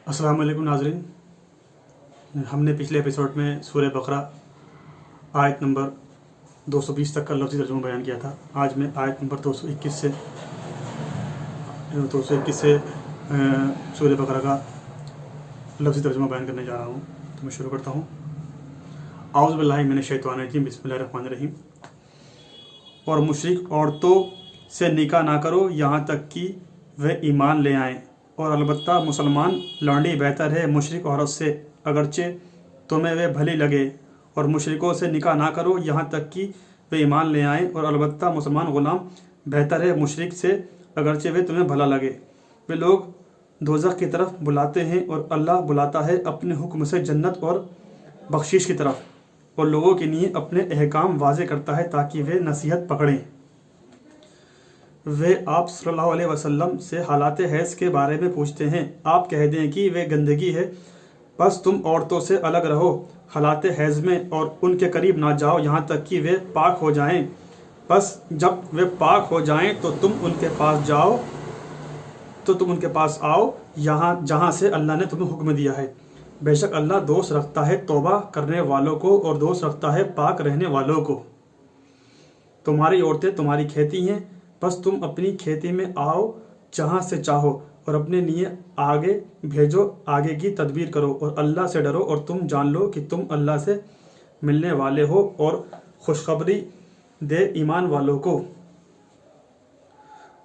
अस्सलाम वालेकुम नाज़रीन, हमने पिछले एपिसोड में सूरह बकरा आयत नंबर 220 तक का लफ्ज़ी तर्जुमा बयान किया था। आज मैं आयत नंबर 221 से सूरह बकरा का लफ्ज़ी तर्जुमा बयान करने जा रहा हूँ। तो मैं शुरू करता हूँ। आऊज़ु बिल्लाहि मिनश शैतानिर रजीम, बिस्मिल्लाहिर रहमानिर रहीम। और मुशरिक औरतों से निकाह ना करो यहाँ तक कि वे ईमान ले आएँ, और अलबत्ता मुसलमान लौंडी बेहतर है मुशरिक औरत से, अगरचे तुम्हें वे भली लगे। और मुशरिकों से निकाह ना करो यहाँ तक कि वे ईमान ले आएँ, और अलबत्ता मुसलमान ग़ुलाम बेहतर है मुशरिक से, अगरचे वे तुम्हें भला लगे। वे लोग दोज़ख की तरफ बुलाते हैं और अल्लाह बुलाता है अपने हुक्म से जन्नत और बख्शिश की तरफ, और लोगों के लिए अपने अहकाम वाज़े करता है ताकि वे नसीहत पकड़ें। वे आप सल्लल्लाहु अलैहि वसल्लम से हालात हैज़ के बारे में पूछते हैं। आप कह दें कि वे गंदगी है, बस तुम औरतों से अलग रहो हालात हैज़ में, और उनके करीब ना जाओ यहाँ तक कि वे पाक हो जाएं। बस जब वे पाक हो जाएं तो तुम उनके पास आओ जहाँ से अल्लाह ने तुम्हें हुक्म दिया है। बेशक अल्लाह दोस्त रखता है तौबा करने वालों को, और दोस्त रखता है पाक रहने वालों को। तुम्हारी औरतें तुम्हारी खेती हैं, बस तुम अपनी खेती में आओ जहाँ से चाहो, और अपने लिए आगे भेजो, आगे की तदबीर करो, और अल्लाह से डरो, और तुम जान लो कि तुम अल्लाह से मिलने वाले हो, और खुशखबरी दे ईमान वालों को।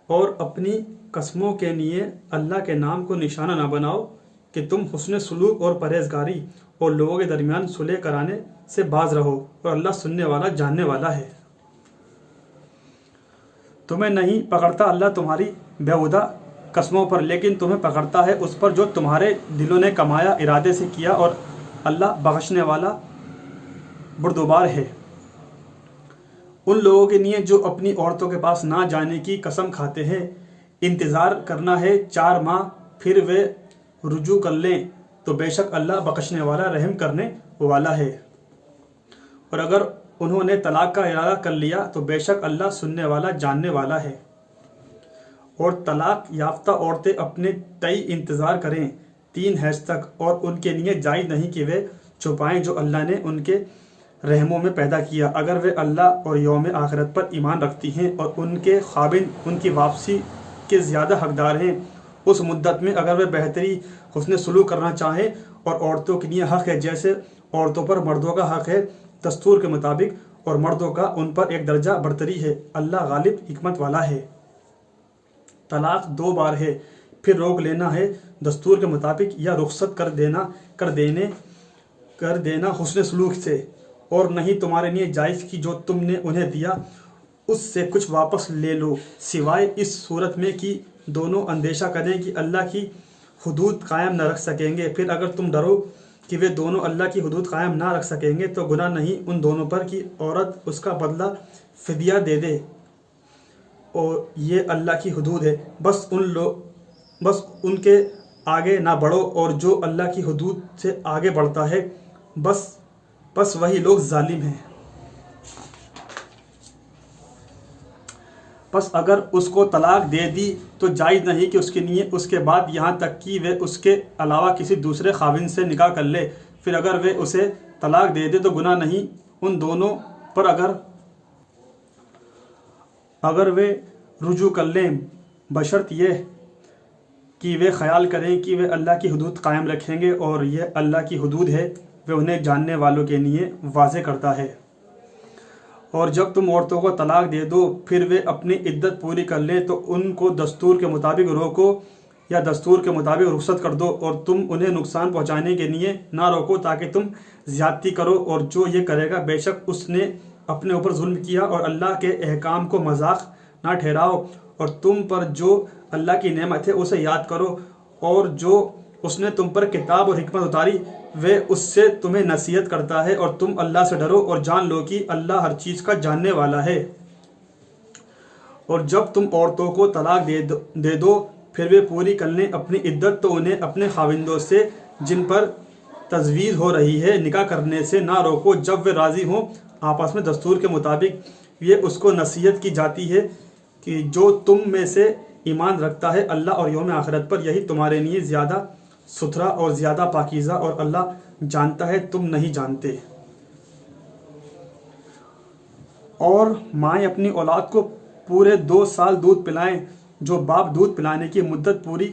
और अपनी कसमों के लिए अल्लाह के नाम को निशाना ना बनाओ कि तुम हुस्न सलूक और परहेजगारी और लोगों के दरमियान सुलह कराने से बाज रहो, और अल्लाह सुनने वाला जानने वाला है। तुम्हें नहीं पकड़ता अल्लाह तुम्हारी बेहुदा कसमों पर, लेकिन तुम्हें पकड़ता है उस पर जो तुम्हारे दिलों ने कमाया इरादे से किया, और अल्लाह बख्शने वाला बुर्दबार है। उन लोगों के लिए जो अपनी औरतों के पास ना जाने की कसम खाते हैं, इंतज़ार करना है 4 माह, फिर वे रुजू कर लें तो बेशक अल्लाह बख्शने वाला रहम करने वाला है। और अगर उन्होंने तलाक का इरादा कर लिया तो बेशक अल्लाह सुनने वाला जानने वाला है। और तलाक याफ्ता औरतें अपने तय इंतज़ार करें 3 हैज़ तक, और उनके लिए जायज़ नहीं कि वे छुपाएं जो अल्लाह ने उनके रहमों में पैदा किया, अगर वे अल्लाह और यौम आखिरत पर ईमान रखती हैं, और उनके खाबिन उनकी वापसी के ज़्यादा हकदार हैं। उस मुद्दत में अगर वे बेहतरी हुस्न सलूक करना चाहें, और औरतों के लिए हक़ है जैसे औरतों पर मर्दों का हक़ है दस्तूर के मुताबिक, और मर्दों का उन पर एक दर्जा बरतरी है। अल्लाह गालिब हिकमत वाला है। तलाक 2 बार है, फिर रोक लेना है दस्तूर के मुताबिक, या रुखसत कर देना हुस्न सलूक से, और नहीं तुम्हारे लिए जायज़ कि जो तुमने उन्हें दिया उससे कुछ वापस ले लो, सिवाय इस सूरत में कि दोनों अंदेशा करें कि अल्लाह की हुदूद कायम न रख सकेंगे। फिर अगर तुम डरो कि वे दोनों अल्लाह की हुदूद कायम ना रख सकेंगे तो गुनाह नहीं उन दोनों पर कि औरत उसका बदला फिदिया दे दे, और ये अल्लाह की हुदूद है। बस उनके आगे ना बढ़ो, और जो अल्लाह की हुदूद से आगे बढ़ता है बस वही लोग जालिम हैं। बस अगर उसको तलाक दे दी तो जायज़ नहीं कि उसके लिए उसके बाद यहाँ तक कि वे उसके अलावा किसी दूसरे खाविन से निकाह कर ले। फिर अगर वे उसे तलाक दे दे तो गुनाह नहीं उन दोनों पर, अगर वे रुजू कर लें, बशर्त ये कि वे ख्याल करें कि वे अल्लाह की हुदूद कायम रखेंगे, और यह अल्लाह की हुदूद है, वे उन्हें जानने वालों के लिए वाज़े करता है। और जब तुम औरतों को तलाक दे दो फिर वे अपनी इद्दत पूरी कर लें तो उनको दस्तूर के मुताबिक रोको या दस्तूर के मुताबिक रुखसत कर दो, और तुम उन्हें नुकसान पहुंचाने के लिए ना रोको ताकि तुम ज़्यादती करो, और जो ये करेगा बेशक उसने अपने ऊपर जुल्म किया। और अल्लाह के अहकाम को मजाक ना ठहराओ, और तुम पर जो अल्लाह की नेमत है उसे याद करो, और जो उसने तुम पर किताब और हिकमत उतारी वे उससे तुम्हें नसीहत करता है, और तुम अल्लाह से डरो और जान लो कि अल्लाह हर चीज़ का जानने वाला है। और जब तुम औरतों को तलाक दे दो फिर वे पूरी कर लें अपनी इद्दत, तो उन्हें अपने खाविंदों से जिन पर तजवीज़ हो रही है निकाह करने से ना रोको जब वे राज़ी हों आपस में दस्तूर के मुताबिक। ये उसको नसीहत की जाती है कि जो तुम में से ईमान रखता है अल्लाह और यौम आखिरत पर, यही तुम्हारे लिए ज़्यादा ستھرا اور زیادہ پاکیزہ، اور اللہ جانتا ہے تم نہیں جانتے۔ اور مائیں اپنی اولاد کو پورے 2 سال دودھ پلائیں، جو باپ دودھ پلانے کی مدت پوری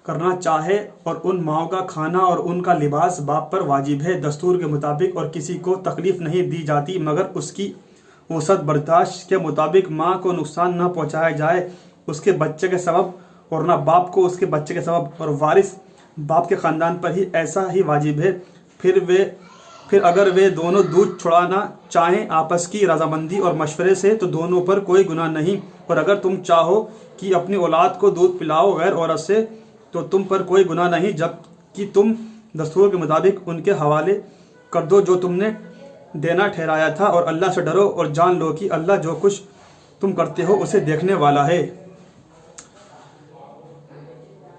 کرنا چاہے، اور ان ماؤں کا کھانا اور ان کا لباس باپ پر واجب ہے دستور کے مطابق، اور کسی کو تکلیف نہیں دی جاتی مگر اس کی وسعت برداشت کے مطابق۔ ماں کو نقصان نہ پہنچایا جائے اس کے بچے کے سبب، اور نہ باپ کو اس کے بچے کے سبب، اور وارث باپ کے خاندان پر ہی ایسا ہی واجب ہے۔ پھر اگر وہ دونوں دودھ چھڑانا چاہیں آپس کی رضامندی اور مشورے سے تو دونوں پر کوئی گناہ نہیں، اور اگر تم چاہو کہ اپنی اولاد کو دودھ پلاؤ غیر عورت سے تو تم پر کوئی گناہ نہیں، جب کہ تم دستور کے مطابق ان کے حوالے کر دو جو تم نے دینا ٹھہرایا تھا، اور اللہ سے ڈرو اور جان لو کہ اللہ جو کچھ تم کرتے ہو اسے دیکھنے والا ہے۔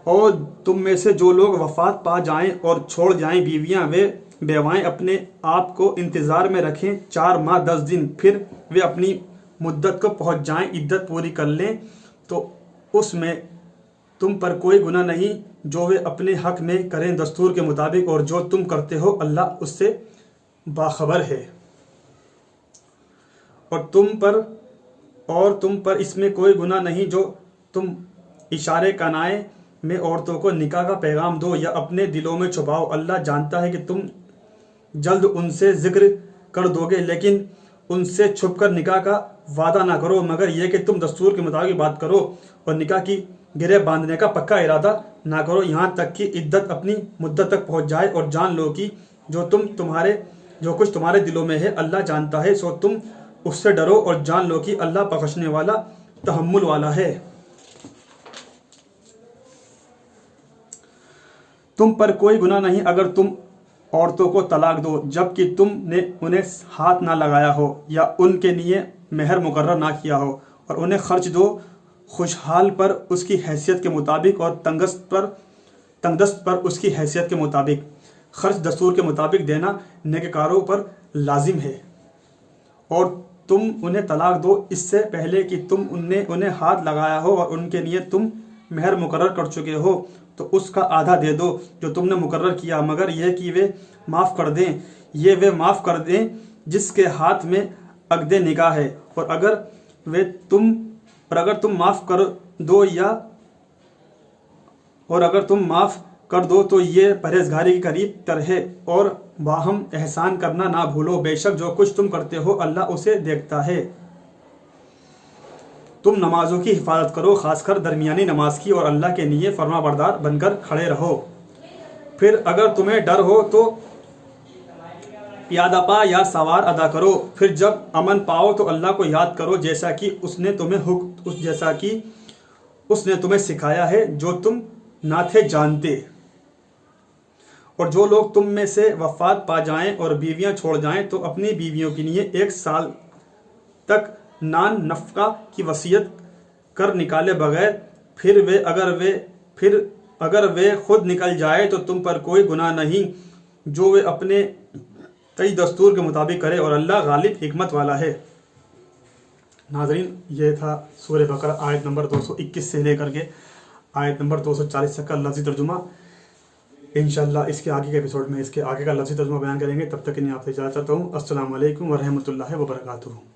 اور تم میں سے جو لوگ وفات پا جائیں اور چھوڑ جائیں بیویاں و بیوائیں اپنے آپ کو انتظار میں رکھیں 4 ماہ 10 دن، پھر وہ اپنی مدت کو پہنچ جائیں، عدت پوری کر لیں، تو اس میں تم پر کوئی گناہ نہیں جو وہ اپنے حق میں کریں دستور کے مطابق، اور جو تم کرتے ہو اللہ اس سے باخبر ہے۔ اور تم پر اس میں کوئی گناہ نہیں جو تم اشارے کنائے میں عورتوں کو نکاح کا پیغام دو یا اپنے دلوں میں چھپاؤ، اللہ جانتا ہے کہ تم جلد ان سے ذکر کر دو گے، لیکن ان سے چھپ کر نکاح کا وعدہ نہ کرو مگر یہ کہ تم دستور کے مطابق بات کرو، اور نکاح کی گرہ باندھنے کا پکا ارادہ نہ کرو یہاں تک کہ عدت اپنی مدت تک پہنچ جائے، اور جان لو کہ جو کچھ تمہارے دلوں میں ہے اللہ جانتا ہے، سو تم اس سے ڈرو اور جان لو کہ اللہ بخشنے والا تحمل والا ہے۔ تم پر کوئی گناہ نہیں اگر تم عورتوں کو طلاق دو جب کہ تم نے انہیں ہاتھ نہ لگایا ہو یا ان کے لیے مہر مقرر نہ کیا ہو، اور انہیں خرچ دو خوشحال پر اس کی حیثیت کے مطابق، اور تنگدست پر اس کی حیثیت کے مطابق۔ خرچ دستور کے مطابق دینا نیکوکاروں پر لازم ہے، اور تم انہیں طلاق دو اس سے پہلے کہ تم انہیں ہاتھ لگایا ہو، اور ان کے لیے تم مہر مقرر کر چکے ہو تو اس کا آدھا دے دو جو تم نے مقرر کیا، مگر یہ کہ وہ معاف کر دیں، وہ معاف کر دیں جس کے ہاتھ میں عقد نکاح ہے، اور اگر تم معاف کر دو تو یہ پرہیزگاری کے قریب تر ہے، اور باہم احسان کرنا نہ بھولو، بے شک جو کچھ تم کرتے ہو اللہ اسے دیکھتا ہے۔ تم نمازوں کی حفاظت کرو، خاص کر درمیانی نماز کی، اور اللہ کے لیے فرما بردار بن کر کھڑے رہو۔ پھر اگر تمہیں ڈر ہو تو پیادہ پا یا سوار ادا کرو، پھر جب امن پاؤ تو اللہ کو یاد کرو جیسا کہ اس نے تمہیں سکھایا ہے جو تم نہ تھے جانتے۔ اور جو لوگ تم میں سے وفات پا جائیں اور بیویاں چھوڑ جائیں تو اپنی بیویوں کے لیے 1 سال تک نان نفقہ کی وصیت کر نکالے بغیر، پھر اگر وہ خود نکل جائے تو تم پر کوئی گناہ نہیں جو وہ اپنے تئی دستور کے مطابق کرے، اور اللہ غالب حکمت والا ہے۔ ناظرین، یہ تھا سورہ بقرہ آیت نمبر 221 سے لے کر کے آیت نمبر 240 تک کا لفظی ترجمہ۔ انشاءاللہ اس کے آگے کے ایپیسوڈ میں اس کے آگے کا لفظی ترجمہ بیان کریں گے، تب تک کے لیے آپ سے اجازت چاہتا ہوں۔ السلام علیکم ورحمۃ اللہ وبرکاتہ۔